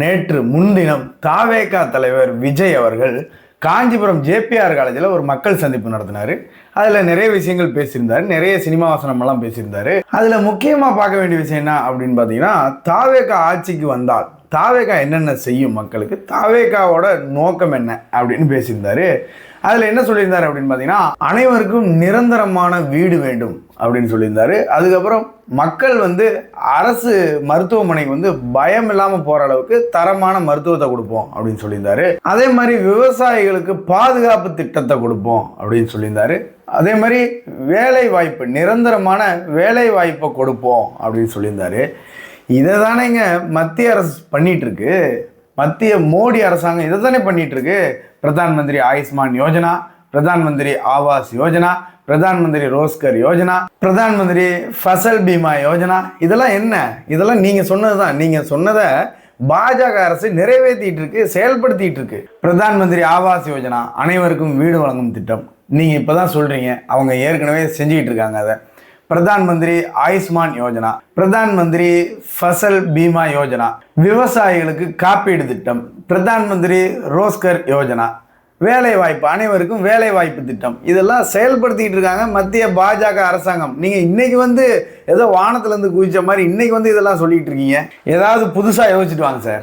நேற்று முன்தினம் தாவேகா தலைவர் விஜய் அவர்கள் காஞ்சிபுரம் ஜேபிஆர் காலேஜில் ஒரு மக்கள் சந்திப்பு நடத்தினார். அதில் நிறைய விஷயங்கள் பேசியிருந்தார், நிறைய சினிமா வசனமெல்லாம் பேசியிருந்தார். அதில் முக்கியமாக பார்க்க வேண்டிய விஷயம் என்ன அப்படின்னு பார்த்தீங்கன்னா, தாவேகா ஆட்சிக்கு வந்தால் தாவேகா என்னென்ன செய்யும் மக்களுக்கு, தாவேகாவோட நோக்கம் என்ன அப்படின்னு பேசியிருந்தாரு. அதில் என்ன சொல்லியிருந்தார் அப்படின்னு பார்த்தீங்கன்னா, அனைவருக்கும் நிரந்தரமான வீடு வேண்டும் அப்படின்னு சொல்லியிருந்தாரு. அதுக்கப்புறம் மக்கள் அரசு மருத்துவமனைக்கு பயம் இல்லாமல் போகிற அளவுக்கு தரமான மருத்துவத்தை கொடுப்போம் அப்படின்னு சொல்லியிருந்தாரு. அதே மாதிரி விவசாயிகளுக்கு பாதுகாப்பு திட்டத்தை கொடுப்போம் அப்படின்னு சொல்லியிருந்தாரு. அதே மாதிரி வேலை வாய்ப்பு, நிரந்தரமான வேலை வாய்ப்பை கொடுப்போம் அப்படின்னு சொல்லியிருந்தாரு. இதை தானேங்க மத்திய அரசு பண்ணிட்டு இருக்கு. மத்திய மோடி அரசாங்கம் இதை தானே பண்ணிட்டு இருக்கு. பிரதான் மந்திரி ஆயுஷ்மான் யோஜனா, பிரதான் மந்திரி ஆவாஸ் யோஜனா, பிரதான் மந்திரி ரோஸ்கர் யோஜனா, பிரதான் மந்திரி ஃபசல் பீமா யோஜனா, இதெல்லாம் என்ன? இதெல்லாம் நீங்க சொன்னதுதான். நீங்க சொன்னதை பாஜக அரசு நிறைவேற்றிட்டு இருக்கு, செயல்படுத்திட்டு இருக்கு. பிரதான் மந்திரி ஆவாஸ் யோஜனா, அனைவருக்கும் வீடு வழங்கும் திட்டம், நீங்க இப்பதான் சொல்றீங்க, அவங்க ஏற்கனவே செஞ்சுக்கிட்டு இருக்காங்க. அதை பிரதான் மந்திரி ஆயுஷ்மான் யோஜனா, பிரதான் மந்திரி ஃபசல் பீமா யோஜனா, விவசாயிகளுக்கு காப்பீடு திட்டம், பிரதான் மந்திரி ரோஸ்கர் யோஜனா, வேலை வாய்ப்பு, அனைவருக்கும் வேலை வாய்ப்பு திட்டம், இதெல்லாம் செயல்படுத்திட்டு இருக்காங்க மத்திய பாஜக அரசாங்கம். நீங்க இன்னைக்கு ஏதோ வானத்துல இருந்து குதிச்ச மாதிரி இன்னைக்கு இதெல்லாம் சொல்லிட்டு இருக்கீங்க. ஏதாவது புதுசா யோசிச்சுட்டு வாங்க சார்.